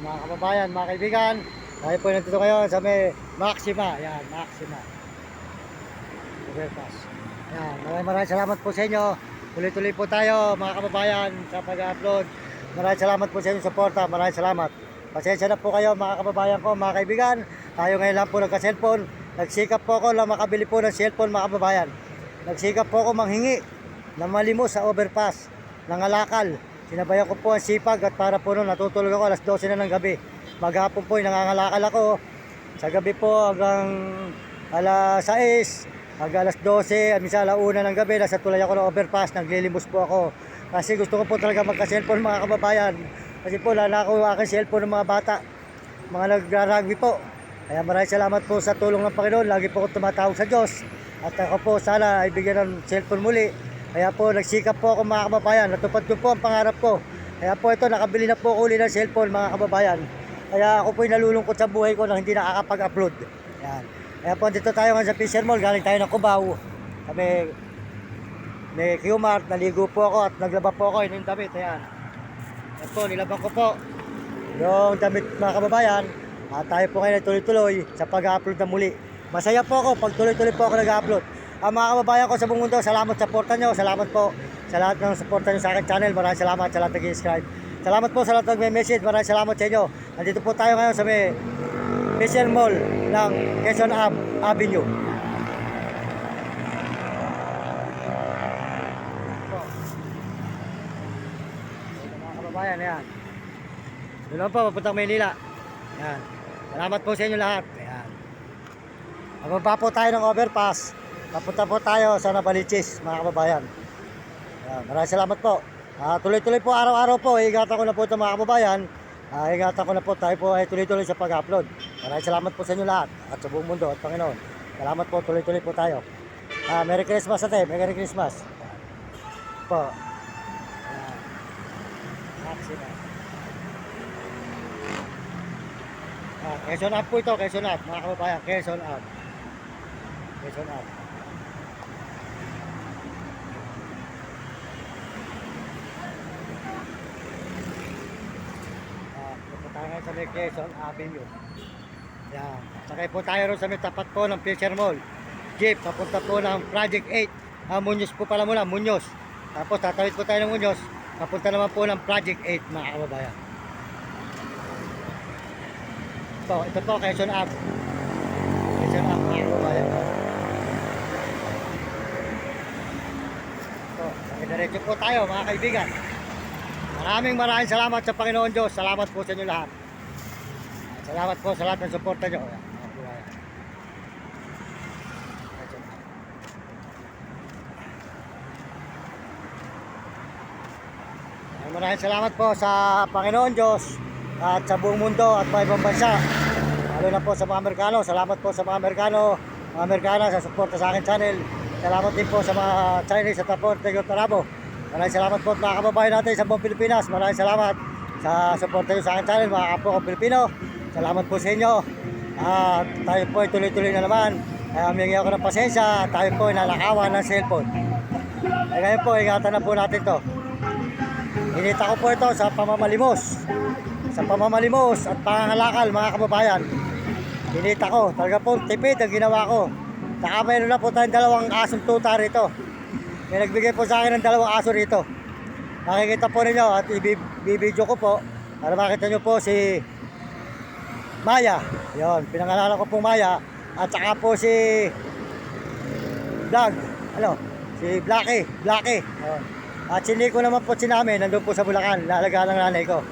mga kababayan, mga kaibigan, tayo po nandito ngayon sa may Maxima. Yan, Maxima overpass. Yan, maraming salamat po sa inyo. Tuloy-tuloy po tayo mga kababayan sa pag-upload. Maraming salamat po sa inyong suporta. Maraming salamat. Pasensya na po kayo mga kababayan ko, mga kaibigan. Tayo ngayon lang po nagka-cellphone. Nagsikap po ako lang makabili po ng cellphone mga kababayan. Nagsikap po ako manghingi na malimos sa overpass, nangalakal. Sinabayan ko po ang sipag at para po noon natutulog ako alas 12 na ng gabi. Maghapon po nangangalakal ako. Sa gabi po hanggang alas 6, hanggang alas 12, minsan alauna ng gabi, nasa tulay ako ng overpass, naglilimos po ako. Kasi gusto ko po talaga magka-cellphone mga kababayan. Kasi po lalako ang aking cellphone ng mga bata, mga nagra-rugby po. Kaya maraming salamat po sa tulong ng Panginoon. Lagi po ako tumatawag sa Diyos. At ako po sana ibigyan ng cellphone muli. Kaya po nagsikap po ako mga kababayan. Natupad ko po ang pangarap ko. Kaya po ito nakabili na po ako ulit ng cellphone mga kababayan. Kaya ako po nalulungkot sa buhay ko na hindi nakakapag-upload. Yan. Kaya po dito tayo nga sa Fisher Mall. Galing tayo ng Cubao. Kami may Q-Mart. Naligo po ako at naglaba po ako. Yun yung damit. Ayan. Yan po nilabang ko po yung damit mga kababayan. At tayo po ngayon tuloy-tuloy sa pag-upload na muli. Masaya po ako pag tuloy-tuloy po ako nag-upload. Ang mga kababayan ko sa buong mundo, salamat sa suporta nyo. Salamat po sa lahat ng suporta nyo sa akin channel. Maraming salamat sa lahat nag-subscribe. Salamat po sa lahat nag-message. Maraming salamat sa inyo. Nandito po tayo ngayon sa may Fisher Mall ng Quezon Avenue. Mga kababayan, yan. Doon lang po, papuntang Maynila. Yan. Salamat po sa inyo lahat. Ayan. Magbaba po tayo ng overpass. Papunta po tayo sa Nabaliches, mga kababayan. Ayan. Maraming salamat po. Tuloy-tuloy po araw-araw po. Ingatan ko na po ito mga kababayan. Ingatan ko na po tayo po ay tuloy-tuloy sa pag-upload. Maraming salamat po sa inyo lahat at sa buong mundo at Panginoon. Salamat po, tuloy-tuloy po tayo. Merry Christmas ate, Merry Christmas. Po. Maxima. Quezon Up po ito, Quezon Up, mga kababayan, Quezon Up. Quezon Up. Punta tayo ngayon sa may Quezon Avenue. Yan. Sakay po tayo ron sa may tapat po ng Fisher Mall. Jeep, papunta po ng Project 8. Muñoz po pala muna, Muñoz. Tapos tatawid po tayo ng Muñoz. Papunta naman po ng Project 8, mga kababayan. Ito po, Quezon Up. Quezon Up, mga kababayan. Diretso po tayo, mga kaibigan. Maraming salamat sa Panginoon Diyos. Salamat po sa inyo lahat. Salamat po sa lahat ng suporta nyo. Maraming salamat po sa Panginoon Diyos at sa buong mundo at mga ibang bansa. Lalo na po sa mga Amerikano. Salamat po sa mga Amerikano, mga Amerikana sa suporta sa akin channel. Salamat din po sa mga Chinese at support ng Tarabo. Maraming salamat po mga kababayan natin sa buong Pilipinas. Maraming salamat sa suporta nyo sa akin channel, mga kapwa ko Pilipino. Salamat po sa inyo. Tayo po ay tuloy-tuloy na naman. Humingi ako ng pasensya. Tayo po ay nalakawan ng cellphone. Ngayon po, ingatan na po natin to. Inita ko po ito sa pamamalimos. Sa pamamalimos at pangangalakal mga kababayan. Inita ko. Talaga po, tipid ang ginawa ko. Saka mayroon na po tayong dalawang asong tuta rito. May nagbigay po sa akin ng dalawang aso rito. Makikita po ninyo at ibibidyo ko po para makita nyo po si Maya. Yon, pinangalanan ko po Maya. At saka po si Vlog. Si Blackie. Yon. At si Nico naman po sinami, nandun po sa Bulacan. Lalagaan ng nanay ko.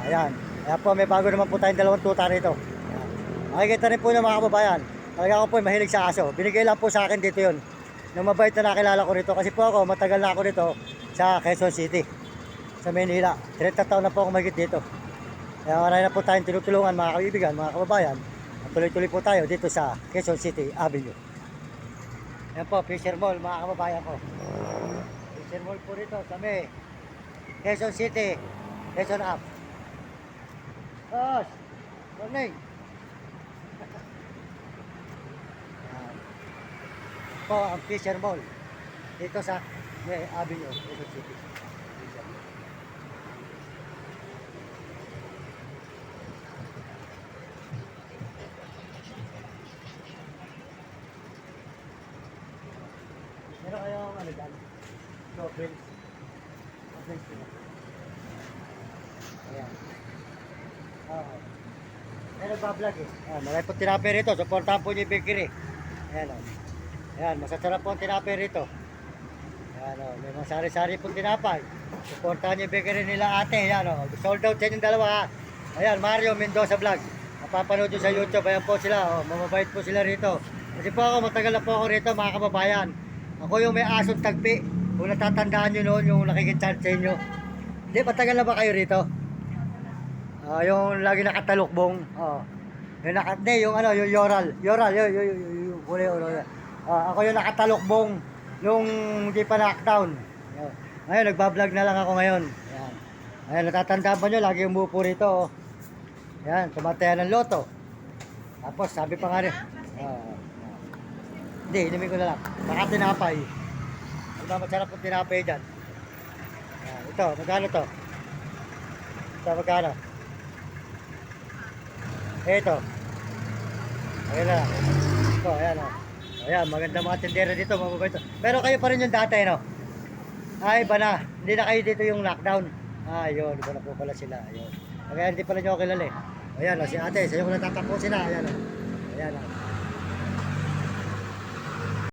Ayan. Kaya po may bago naman po tayong dalawang tuta rito. Ayan. Makikita rin po ng mga kababayan. Talaga ako po mahilig sa aso. Binigay lang po sa akin dito yun. Nung mabait na nakilala ko rito. Kasi po ako, matagal na ako dito sa Quezon City. Sa Maynila. 30 taon na po ako mahigit dito. Kaya marami na po tayong tinutulungan mga kaibigan, mga kababayan. At tuloy-tuloy po tayo dito sa Quezon City Avenue. Yan po, Fisher Mall mga kababayan ko. Fisher Mall po rito sa may Quezon City. Quezon Up. Boss! Morning! Po ang Fisher Mall dito sa May Avenue, Quezon City. Bills. Bills sila. Ayan. Oo. Ayan, nagbablog eh. Ayan, marami po tinapay rito. Supportahan po niyo yung bakery. Ayan o. Ayan, masasarap po ang tinapay rito. Ayan o, may mga sari-sari pong tinapay. Supportahan niyo yung bakery nila ate. Ayan o, sold out sa inyong dalawa ha. Ayan, Mario Mendoza Vlog. Napapanood nyo sa YouTube. Ayan po sila. O, mamabait po sila rito. Kasi po ako, matagal na po ako rito mga kababayan. Ako yung may asong tagpi. Kung natatandaan nyo noon, yung nakikichat sa inyo. Hindi, matagal na ba kayo rito? Yung lagi nakatalukbong. Yung hindi, yung ano, yung yoral. Yoral, yung kulay ulo. Ako yung nakatalukbong nung hindi pa lockdown. Ngayon, nagbablog na lang ako ngayon. Ayan. Ayan, natatandaan pa nyo, lagi umupo rito. Oh. Ayan, tumatayan ng loto. Tapos, sabi pa nga rin. Hindi, inumin ko na lang. Baka tinapay. Ano ba masarap kung tinapay dyan? Ayan, ito, magkano to? Ito, magkano? Ito. Ayan na. Ito, ayan o. Ayan, maganda mga tindera dito, mababait. Pero kayo pa rin yung dati, no? Ay, iba na. Hindi na kayo dito yung lockdown. Yun, iba na po pala sila. Ayun. Kaya hindi pala nyo kilala eh. Ayan o, si ate, sa'yo ko natatapusin na. Ayan o. Ayan o.